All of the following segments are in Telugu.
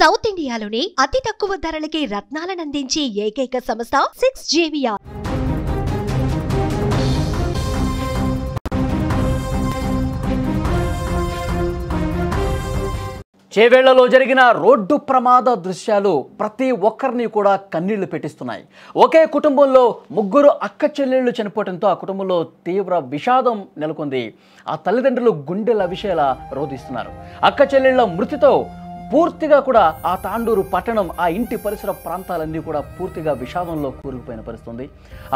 సౌత్ ఇండియాలోనే అతి తక్కువ ధరలకి రత్నాలనందించే ఏకైక సంస్థ 6JVR. చేవేళ్లలో జరిగిన రోడ్డు ప్రమాద దృశ్యాలు ప్రతి ఒక్కరిని కూడా కన్నీళ్లు పెట్టిస్తున్నాయి. ఒకే కుటుంబంలో ముగ్గురు అక్క చెల్లెళ్ళు చనిపోవడంతో ఆ కుటుంబంలో తీవ్ర విషాదం నెలకొంది. ఆ తల్లిదండ్రులు గుండెల విషయాల రోధిస్తున్నారు. అక్క చెల్లెళ్ళ మృతితో పూర్తిగా కూడా ఆ తాండూరు పట్టణం, ఆ ఇంటి పరిసర ప్రాంతాలన్నీ కూడా పూర్తిగా విషాదంలో కూరుకుపోయిన పరిస్థితుంది.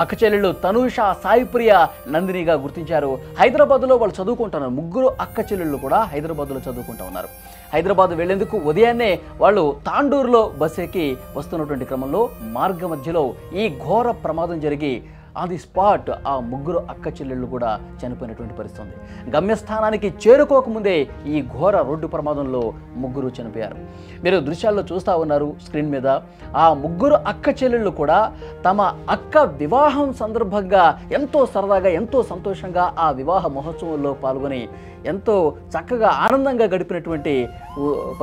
అక్క చెల్లెళ్ళు తనూష, సాయిప్రియ, నందినిగా గుర్తించారు. హైదరాబాద్లో వాళ్ళు చదువుకుంటున్నారు. ముగ్గురు అక్క చెల్లెళ్ళు కూడా హైదరాబాద్లో చదువుకుంటూ ఉన్నారు. హైదరాబాద్ వెళ్లేందుకు ఉదయాన్నే వాళ్ళు తాండూరులో బస్ ఎక్కి వస్తున్నటువంటి క్రమంలో మార్గ మధ్యలో ఈ ఘోర ప్రమాదం జరిగి ఆన్ ది స్పాట్ ఆ ముగ్గురు అక్క చెల్లెళ్ళు కూడా చనిపోయినటువంటి పరిస్థితి. గమ్యస్థానానికి చేరుకోకముందే ఈ ఘోర రోడ్డు ప్రమాదంలో ముగ్గురు చనిపోయారు. మీరు దృశ్యాల్లో చూస్తూ ఉన్నారు స్క్రీన్ మీద. ఆ ముగ్గురు అక్క చెల్లెళ్ళు కూడా తమ అక్క వివాహం సందర్భంగా ఎంతో సరదాగా, ఎంతో సంతోషంగా ఆ వివాహ మహోత్సవంలో పాల్గొని ఎంతో చక్కగా ఆనందంగా గడిపినటువంటి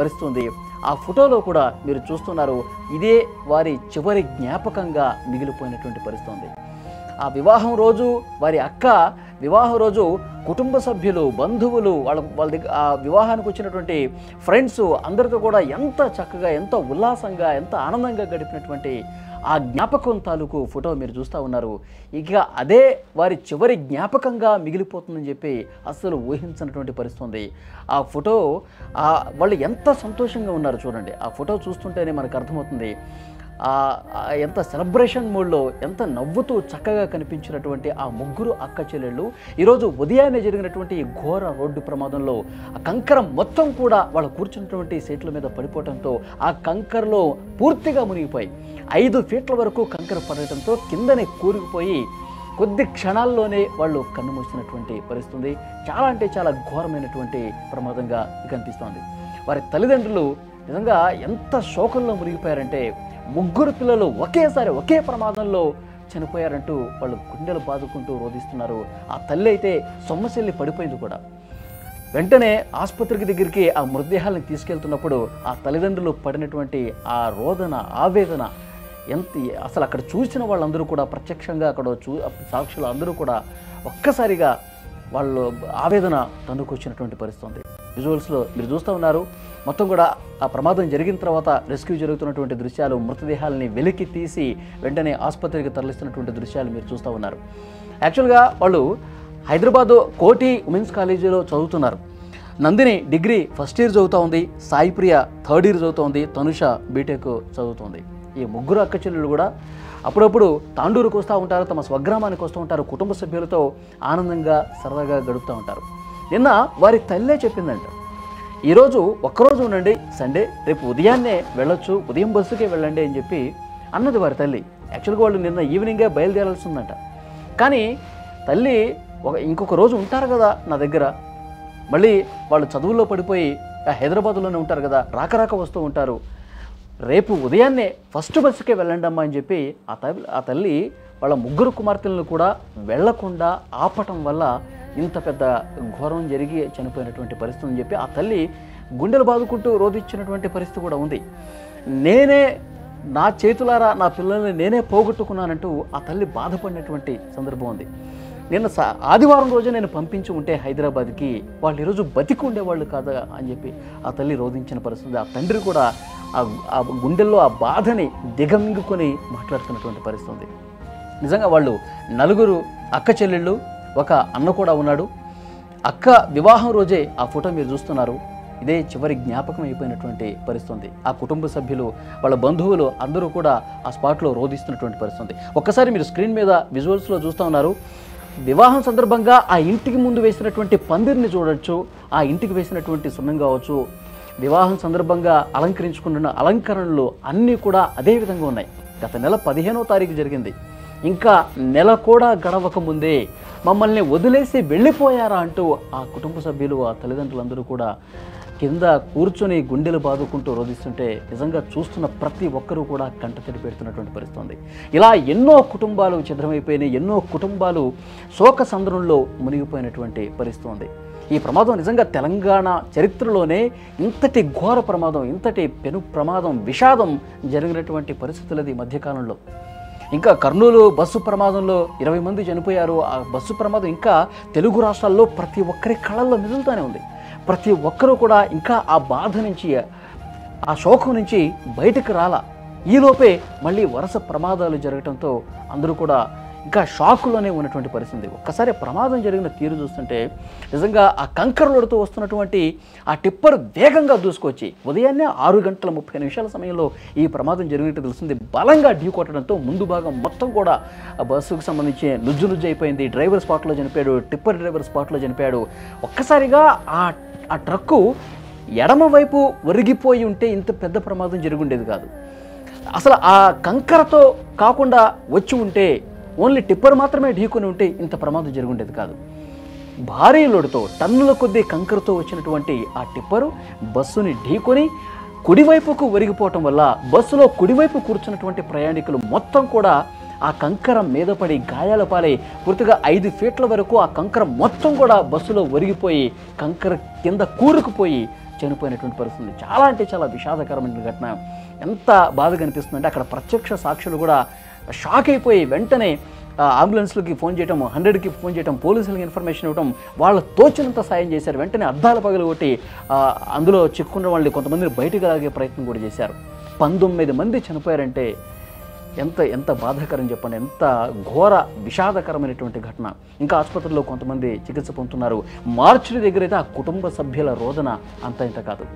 పరిస్థితి ఉంది. ఆ ఫోటోలో కూడా మీరు చూస్తున్నారు. ఇదే వారి చివరి జ్ఞాపకంగా మిగిలిపోయినటువంటి పరిస్థితి ఉంది. ఆ వివాహం రోజు వారి అక్క వివాహం రోజు కుటుంబ సభ్యులు, బంధువులు, వాళ్ళ దగ్గర ఆ వివాహానికి వచ్చినటువంటి ఫ్రెండ్స్ అందరితో కూడా ఎంత చక్కగా, ఎంత ఉల్లాసంగా, ఎంత ఆనందంగా గడిపినటువంటి ఆ జ్ఞాపకం తాలూకు ఫోటో మీరు చూస్తూ ఉన్నారు. ఇక అదే వారి చివరి జ్ఞాపకంగా మిగిలిపోతుందని చెప్పి అస్సలు ఊహించినటువంటి పరిస్థితి ఉంది. ఆ ఫోటో వాళ్ళు ఎంత సంతోషంగా ఉన్నారు చూడండి. ఆ ఫోటో చూస్తుంటేనే మనకు అర్థమవుతుంది. ఎంత సెలబ్రేషన్ మూడ్లో, ఎంత నవ్వుతూ చక్కగా కనిపించినటువంటి ఆ ముగ్గురు అక్క చెల్లెళ్ళు ఈరోజు ఉదయాన్నే జరిగినటువంటి ఈ ఘోర రోడ్డు ప్రమాదంలో ఆ కంకరం మొత్తం కూడా వాళ్ళు కూర్చున్నటువంటి సీట్ల మీద పడిపోవడంతో ఆ కంకరలో పూర్తిగా మునిగిపోయి 5 ఫీట్ల వరకు కంకర పడటంతో కిందనే కూరుకుపోయి కొద్ది క్షణాల్లోనే వాళ్ళు కన్నుమూసినటువంటి పరిస్థితి. చాలా అంటే చాలా ఘోరమైనటువంటి ప్రమాదంగా కనిపిస్తోంది. వారి తల్లిదండ్రులు నిజంగా ఎంత శోకంలో మునిగిపోయారంటే, ముగ్గురు పిల్లలు ఒకేసారి ఒకే ప్రమాదంలో చనిపోయారంటూ వాళ్ళు గుండెలు బాదుకుంటూ రోధిస్తున్నారు. ఆ తల్లి అయితే సొమ్మసిల్లి పడిపోయింది కూడా. వెంటనే ఆసుపత్రికి దగ్గరికి ఆ మృతదేహాలను తీసుకెళ్తున్నప్పుడు ఆ తల్లిదండ్రులు పడినటువంటి ఆ రోదన, ఆవేదన అసలు అక్కడ చూసిన వాళ్ళందరూ కూడా, ప్రత్యక్షంగా అక్కడ సాక్షులు అందరూ కూడా ఒక్కసారిగా వాళ్ళు ఆవేదన తన్నుకొచ్చినటువంటి పరిస్థితి. విజువల్స్లో మీరు చూస్తూ ఉన్నారు. మొత్తం కూడా ఆ ప్రమాదం జరిగిన తర్వాత రెస్క్యూ జరుగుతున్నటువంటి దృశ్యాలు, మృతదేహాలని వెలికి తీసి వెంటనే ఆసుపత్రికి తరలిస్తున్నటువంటి దృశ్యాలు మీరు చూస్తూ ఉన్నారు. యాక్చువల్గా వాళ్ళు హైదరాబాద్ కోటి ఉమెన్స్ కాలేజీలో చదువుతున్నారు. నందిని డిగ్రీ ఫస్ట్ ఇయర్ చదువుతూ ఉంది, సాయిప్రియ థర్డ్ ఇయర్ చదువుతూ ఉంది, తనుష బీటెక్ చదువుతుంది. ఈ ముగ్గురు అక్క చెల్లెళ్ళు కూడా అప్పుడప్పుడు తాండూరుకు వస్తూ ఉంటారు, తమ స్వగ్రామానికి వస్తూ ఉంటారు, కుటుంబ సభ్యులతో ఆనందంగా సరదాగా గడుపుతూ ఉంటారు. నిన్న వారి తల్లే చెప్పిందంట, ఈరోజు ఒక్కరోజు ఉండండి, సండే, రేపు ఉదయాన్నే వెళ్ళొచ్చు, ఉదయం బస్సుకే వెళ్ళండి అని చెప్పి అన్నది వారి తల్లి. యాక్చువల్గా వాళ్ళు నిన్న ఈవినింగే బయలుదేరాల్సి ఉందంట. కానీ తల్లి ఇంకొక రోజు ఉంటారు కదా నా దగ్గర, మళ్ళీ వాళ్ళు చదువుల్లో పడిపోయి హైదరాబాద్లోనే ఉంటారు కదా, రాక వస్తూ ఉంటారు, రేపు ఉదయాన్నే ఫస్ట్ బస్సుకే వెళ్ళండి అమ్మా అని చెప్పి ఆ తల్లి వాళ్ళ ముగ్గురు కుమార్తెలను కూడా వెళ్లకుండా ఆపటం వల్ల ఇంత పెద్ద ఘోరం జరిగి చనిపోయినటువంటి పరిస్థితి అని చెప్పి ఆ తల్లి గుండెలు బాదుకుంటూ రోధించినటువంటి పరిస్థితి కూడా ఉంది. నేనే నా చేతులారా నా పిల్లల్ని నేనే పోగొట్టుకున్నానంటూ ఆ తల్లి బాధపడినటువంటి సందర్భం ఉంది. నిన్న ఆదివారం రోజు నేను పంపించి ఉంటే హైదరాబాద్కి వాళ్ళు ఈరోజు బతికి ఉండేవాళ్ళు కాదా అని చెప్పి ఆ తల్లి రోధించిన పరిస్థితి. ఆ తండ్రి కూడా ఆ గుండెల్లో ఆ బాధని దిగమింగుకొని మాట్లాడుతున్నటువంటి పరిస్థితి. నిజంగా వాళ్ళు నలుగురు అక్క చెల్లెళ్ళు, ఒక అన్న కూడా ఉన్నాడు. అక్క వివాహం రోజే ఆ ఫోటో మీరు చూస్తున్నారు. ఇదే చివరి జ్ఞాపకం అయిపోయినటువంటి పరిస్థితి. ఆ కుటుంబ సభ్యులు, వాళ్ళ బంధువులు అందరూ కూడా ఆ స్పాట్లో రోధిస్తున్నటువంటి పరిస్థితి. ఒక్కసారి మీరు స్క్రీన్ మీద విజువల్స్లో చూస్తూ ఉన్నారు. వివాహం సందర్భంగా ఆ ఇంటికి ముందు వేసినటువంటి పందిరిని చూడొచ్చు, ఆ ఇంటికి వేసినటువంటి సున్నం కావచ్చు, వివాహం సందర్భంగా అలంకరించుకున్న అలంకరణలు అన్నీ కూడా అదే విధంగా ఉన్నాయి. గత నెల 15వ తారీఖు జరిగింది. ఇంకా నెల కూడా గడవక ముందే మమ్మల్ని వదిలేసి వెళ్ళిపోయారా అంటూ ఆ కుటుంబ సభ్యులు, ఆ తల్లిదండ్రులందరూ కూడా కింద కూర్చొని గుండెలు బాదుకుంటూ రోధిస్తుంటే నిజంగా చూస్తున్న ప్రతి ఒక్కరూ కూడా కంటతడి పెడుతున్నటువంటి పరిస్థితి. ఇలా ఎన్నో కుటుంబాలు ఛిద్రమైపోయినాయి, ఎన్నో కుటుంబాలు శోక సంద్రంలో మునిగిపోయినటువంటి పరిస్థితి. ఈ ప్రమాదం నిజంగా తెలంగాణ చరిత్రలోనే ఇంతటి ఘోర ప్రమాదం, ఇంతటి పెను ప్రమాదం, విషాదం జరిగినటువంటి పరిస్థితులు ఈ మధ్యకాలంలో. ఇంకా కర్నూలు బస్సు ప్రమాదంలో 20 మంది చనిపోయారు. ఆ బస్సు ప్రమాదం ఇంకా తెలుగు రాష్ట్రాల్లో ప్రతి ఒక్కరి కళ్ళల్లో మెదులుతూనే ఉంది. ప్రతి ఒక్కరూ కూడా ఇంకా ఆ బాధ నుంచి, ఆ శోకం నుంచి బయటకు రాలా. ఈలోపే మళ్ళీ వరుస ప్రమాదాలు జరగడంతో అందరూ కూడా ఇంకా షాకులోనే ఉన్నటువంటి పరిస్థితి. ఒక్కసారి ప్రమాదం జరిగిన తీరు చూస్తుంటే నిజంగా ఆ కంకర లోడుతూ వస్తున్నటువంటి ఆ టిప్పర్ వేగంగా దూసుకొచ్చి ఉదయాన్నే 6:30 సమయంలో ఈ ప్రమాదం జరిగినట్టు తెలుస్తుంది. బలంగా ఢీ కొట్టడంతో ముందు భాగం మొత్తం కూడా ఆ బస్సుకు సంబంధించి నుజ్జు అయిపోయింది. డ్రైవర్ స్పాట్లో చనిపోయాడు, టిప్పర్ డ్రైవర్ స్పాట్లో చనిపోయాడు. ఒక్కసారిగా ఆ ట్రక్కు ఎడమవైపు ఒరిగిపోయి ఉంటే ఇంత పెద్ద ప్రమాదం జరుగుండేది కాదు. అసలు ఆ కంకరతో కాకుండా వచ్చి ఉంటే, ఓన్లీ టిప్పర్ మాత్రమే ఢీకొని ఉంటే ఇంత ప్రమాదం జరుగుండేది కాదు. భారీ లోడుతో టన్నుల కొద్దీ కంకరతో వచ్చినటువంటి ఆ టిప్పరు బస్సుని ఢీకొని కుడివైపుకు ఒరిగిపోవటం వల్ల బస్సులో కుడివైపు కూర్చున్నటువంటి ప్రయాణికులు మొత్తం కూడా ఆ కంకర మీద పడి గాయాల పాలై పూర్తిగా 5 ఫీట్ల వరకు ఆ కంకర మొత్తం కూడా బస్సులో ఒరిగిపోయి కంకర కింద కూరుకుపోయి చనిపోయినటువంటి పరిస్థితి. చాలా అంటే చాలా విషాదకరమైన ఘటన. ఎంత బాధగా అనిపిస్తుందంటే అక్కడ ప్రత్యక్ష సాక్షులు కూడా షాక్ అయిపోయి వెంటనే అంబులెన్స్లకి ఫోన్ చేయటం, 100కి ఫోన్ చేయటం, పోలీసులకి ఇన్ఫర్మేషన్ ఇవ్వడం, వాళ్ళు తోచినంత సాయం చేశారు. వెంటనే అద్దాల పగలు కొట్టి అందులో చిక్కుకున్న వాళ్ళని కొంతమందిని బయటకు లాగే ప్రయత్నం కూడా చేశారు. 19 మంది చనిపోయారంటే ఎంత బాధాకరం చెప్పండి. ఎంత ఘోర విషాదకరమైనటువంటి ఘటన. ఇంకా ఆసుపత్రిలో కొంతమంది చికిత్స పొందుతున్నారు. మార్చిడి దగ్గర అయితే ఆ కుటుంబ సభ్యుల రోదన అంత ఇంత కాదు.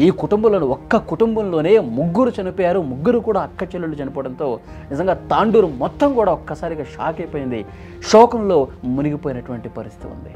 ఈ ఒక్క కుటుంబంలోనే 3 చనిపోయారు. 3 కూడా అక్క చెల్లెళ్ళు చనిపోవడంతో నిజంగా తాండూరు మొత్తం కూడా ఒక్కసారిగా షాక్ అయిపోయింది. శోకంలో మునిగిపోయినటువంటి పరిస్థితి ఉంది.